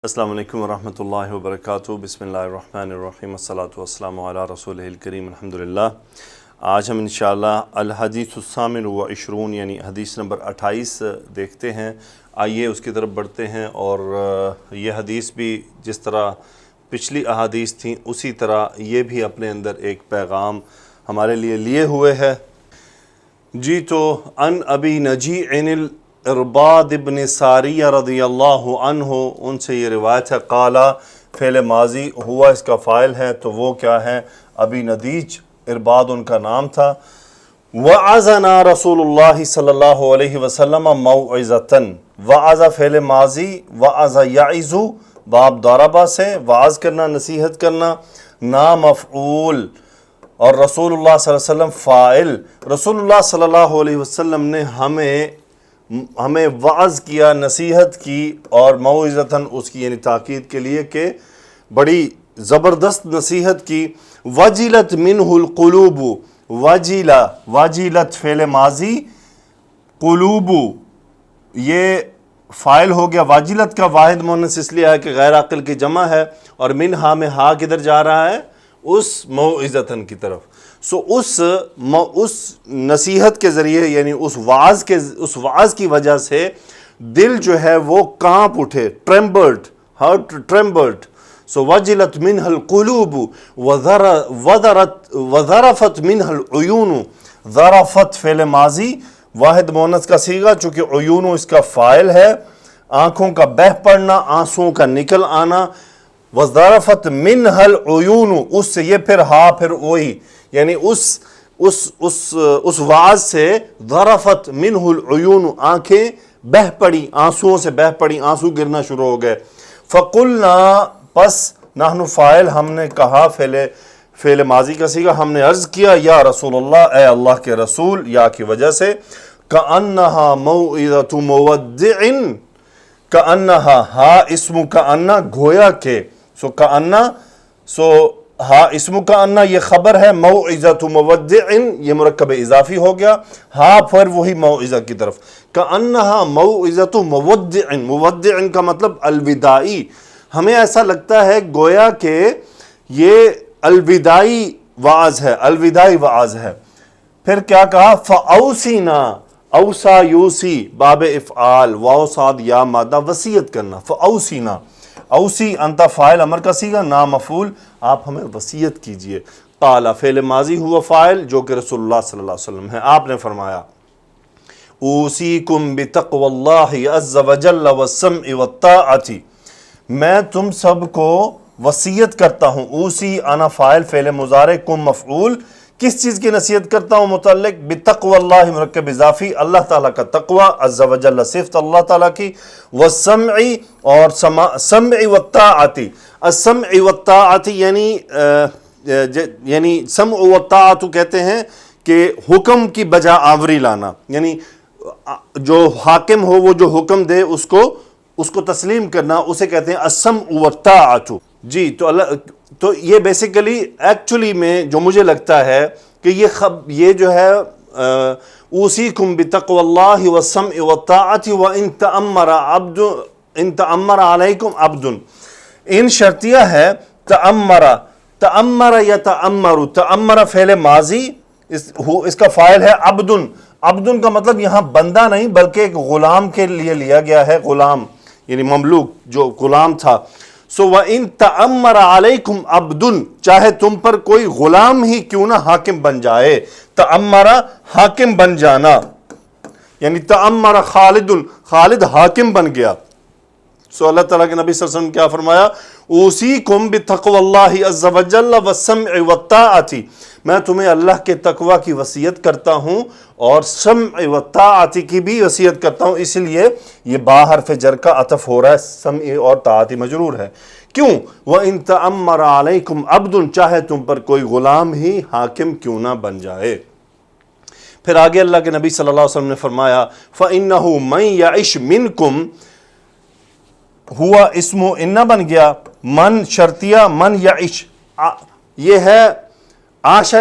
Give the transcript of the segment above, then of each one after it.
السلام علیکم ورحمۃ اللہ وبرکاتہ۔ بسم اللہ الرحمن الرحیم، الصلاۃ والسلام علی رسولہ الکریم، الحمدللہ۔ آج ہم انشاءاللہ الحدیث الثامن والعشرون یعنی حدیث نمبر 28 دیکھتے ہیں۔ آئیے اس کی طرف بڑھتے ہیں، اور یہ حدیث بھی جس طرح پچھلی احادیث تھیں اسی طرح یہ بھی اپنے اندر ایک پیغام ہمارے لیے ہوئے ہے۔ جی تو ان ابی نجیع ارباد ابن ساریہ رضی اللہ عنہ، ان سے یہ روایت ہے، قالا فعل ماضی ہوا اس کا فاعل ہے، تو وہ کیا ہے؟ ابی ندیج ارباد ان کا نام تھا۔ وعظنا رسول اللہ صلی اللہ علیہ وسلم موعظتاً، وعظ فعل ماضی، وعظ یعظ باب ضربہ سے، وعظ کرنا نصیحت کرنا، نامفعول، اور رسول اللہ صلی اللہ علیہ وسلم فاعل۔ رسول اللہ صلی اللہ علیہ وسلم نے ہمیں وعظ کیا، نصیحت کی، اور موعظتاً اس کی یعنی تاکید کے لیے کہ بڑی زبردست نصیحت کی۔ وجلت منہ القلوب، وجلت فعل ماضی، قلوب یہ فاعل ہو گیا۔ واجلت کا واحد مؤنث اس لیے ہے کہ غیر عاقل کی جمع ہے، اور منہا میں ہا کدھر جا رہا ہے؟ اس موعظتاً کی طرف۔ اس نصیحت کے ذریعے یعنی اس وعظ کی وجہ سے دل جو ہے وہ کانپ اٹھے، ٹریمبلڈ، ہارٹ ٹریمبلڈ۔ سو وجلت منہ القلوب وذرفت منہ العیون، ذرفت فعل ماضی واحد مؤنث کا صیغہ، چونکہ عیون اس کا فاعل ہے، آنکھوں کا بہہ پڑنا، آنسوں کا نکل آنا۔ وَذَرَفَتْ مِنْهَا الْعُيُونُ، اس سے یہ پھر ہا پھر وہی، یعنی اس وعظ سے ذرفت منہ العیون، آنکھیں بہہ پڑی، آنسوؤں سے بہہ پڑی، آنسو گرنا شروع ہو گئے۔ فَقُلْنَا، پس نحن فاعل ہم نے کہا، فعل ماضی کا صیغہ، ہم نے عرض کیا، یا رسول اللہ، اے اللہ کے رسول، یا کی وجہ سے، كَأَنَّهَا مَوْعِظَةُ مُوَدِّعٍ، كَأَنَّهَا ہا اسم كَأَنَّ گویا کہ، سو کأنہ، سو ہا اسم کأنہ یہ خبر ہے، موعظۃ مودع یہ مرکب اضافی ہو گیا، ہا پھر وہی موعظہ کی طرف، کأنہا موعظۃ مودع، مودع کا مطلب الوداعی۔ ہمیں ایسا لگتا ہے گویا کہ یہ الوداعی وعظ ہے، الوداعی وعظ ہے۔ پھر کیا کہا؟ فَأَوْصِنَا، اوصا یوسی باب افعال، واو صاد یا مادہ، وصیت کرنا۔ فَأَوْصِنَا، اوصی انت فاعل امر کا صیغہ، نامفعول، آپ ہمیں وصیت کیجئے۔ قال فعل ماضی ہوا فاعل جو کہ رسول اللہ صلی اللہ علیہ وسلم ہے، آپ نے فرمایا، اوصیکم بتقوی اللہ عز وجل والسمع والطاعۃ، میں تم سب کو وصیت کرتا ہوں۔ اوصی انا فاعل، فعل مضارع، کم مفعول، کس چیز کی نصیحت کرتا ہوں؟ متعلق بتقوی اللہ مرکب اضافی، اللہ تعالیٰ کا تقوی، عز وجل صفت اللہ تعالیٰ کی، والسمع اور سمع والطاعۃ، السمع والطاعۃ یعنی سمع والطاعۃ کہتے ہیں کہ حکم کی بجا آوری لانا، یعنی جو حاکم ہو وہ جو حکم دے اس کو تسلیم کرنا، اسے کہتے ہیں السمع والطاعۃ۔ جی تو یہ بیسیکلی ایکچولی میں جو مجھے لگتا ہے کہ یہ جو ہے اوصیکم بتقوی اللہ والسمع والطاعۃ وان تأمر علیکم عبد، ان شرطیہ ہے، تأمر یا تأمر فعل ماضی، اس کا فاعل ہے عبد، عبد کا مطلب یہاں بندہ نہیں بلکہ ایک غلام کے لیے لیا گیا ہے، غلام یعنی مملوک جو غلام تھا۔ سو وَإِن تَأَمَّرَ عَلَيْكُمْ عَبْدٌ، چاہے تم پر کوئی غلام ہی کیوں نہ حاکم بن جائے، تأمرا حاکم بن جانا، یعنی تأمر خالد، خالد حاکم بن گیا۔ سو اللہ تعالیٰ کے نبی صلی اللہ علیہ وسلم کیا فرمایا؟ اوصیکم بتقوی اللہ عز وجل والسمع والطاعۃ، میں تمہیں اللہ کے تقوی کی وصیت کرتا ہوں اور سمع والطاعۃ کی بھی وصیت کرتا ہوں، اس لیے یہ با حرف جر کا عطف ہو رہا ہے، سمع اور طاعت مجرور ہے۔ کیوں؟ وَإِن تَأَمَّرَ عَلَيْكُمْ عَبْدٌ، چاہے تم پر کوئی غلام ہی حاکم کیوں نہ بن جائے۔ پھر آگے اللہ کے نبی صلی اللہ علیہ وسلم نے فرمایا، فَإِنَّهُ مَن يَعِشْ مِنْكُمْ، ہوا اسم انہ بن گیا، من شرطیہ، من یعش، یہ ہے آشا،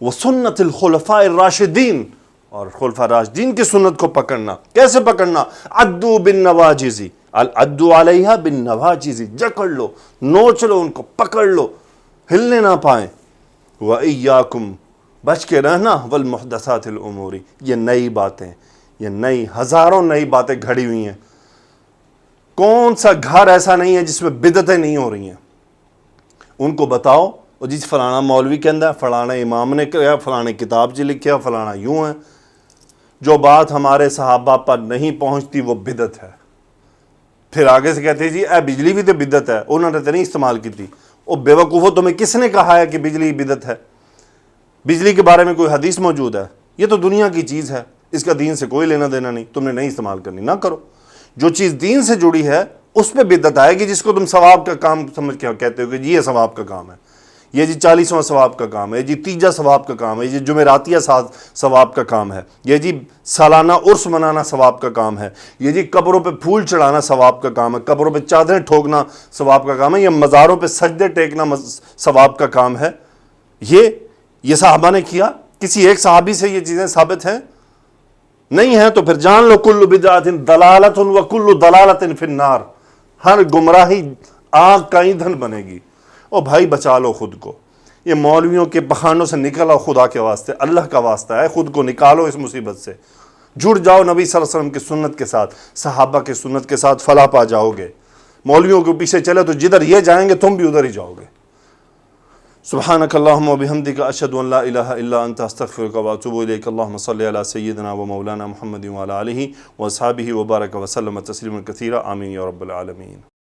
وسنت الخلفاء الراشدین، اور خلفاء راشدین کی سنت کو پکڑنا. کیسے پکڑنا؟ عدو بالنواجذ، العدو علیہا بالنواجذ، جکڑ لو، نوچ لو ان کو، پکڑ لو، ہلنے نہ پائیں. وَإِيَّاكُمْ، بچ کے رہنا، والمحدثات الامور، یہ نئی باتیں، یہ نئی ہزاروں نئی باتیں گھڑی ہوئی ہیں. کون سا گھر ایسا نہیں ہے جس میں بدعتیں نہیں ہو رہی ہیں؟ ان کو بتاؤ، اور جس فلانا مولوی کے اندر، فلانا امام نے کیا، فلانا کتاب جی لکھیا، فلانا یوں ہے. جو بات ہمارے صحابہ پر نہیں پہنچتی وہ بدعت ہے. پھر آگے سے کہتے ہیں جی اے بجلی بھی تو بدعت ہے، انہوں نے تو نہیں استعمال کی تھی. او بے وقوفو، تمہیں کس نے کہا ہے کہ بجلی بدعت ہے؟ بجلی کے بارے میں کوئی حدیث موجود ہے؟ یہ تو دنیا کی چیز ہے، اس کا دین سے کوئی لینا دینا نہیں، تم نے نہیں استعمال کرنی، نہ کرو. جو چیز دین سے جڑی ہے اس پہ بدعت آئے گی، جس کو تم ثواب کا کام سمجھ کے کہتے ہو کہ جی یہ ثواب کا کام ہے، یہ جی 40واں ثواب کا کام ہے، یہ جی تیجا ثواب کا کام ہے، یہ جی جمعراتیہ ثواب کا کام ہے، یہ جی سالانہ عرس منانا ثواب کا کام ہے، یہ جی قبروں پہ پھول چڑھانا ثواب کا کام ہے، قبروں پہ چادریں ٹھوکنا ثواب کا کام ہے، یہ مزاروں پہ سجدے ٹیکنا ثواب کا کام ہے. یہ صحابہ نے کیا؟ کسی ایک صحابی سے یہ چیزیں ثابت ہیں؟ نہیں ہیں. تو پھر جان لو کل بدعت ضلالۃ وکل ضلالۃ فی النار، ہر گمراہی آگ کا ایندھن بنے گی. او بھائی بچا لو خود کو، یہ مولویوں کے بہانوں سے نکل آؤ، خدا کے واسطے، اللہ کا واسطہ ہے، خود کو نکالو اس مصیبت سے. جڑ جاؤ نبی صلی اللہ علیہ وسلم کی سنت کے ساتھ، صحابہ کی سنت کے ساتھ، فلاح پا جاؤ گے. مولویوں کے پیچھے چلے تو جدھر یہ جائیں گے تم بھی ادھر ہی جاؤ گے. سبحانک اللہم وبحمدک، اشہد ان لا الہ الا انت، استغفرک واتوب الیک. اللہم صلی علی سیدنا و مولانا محمد وعلی آلہ واصحابہ وبارک وسلم تسلیما کثیرا. آمین یا رب العالمین.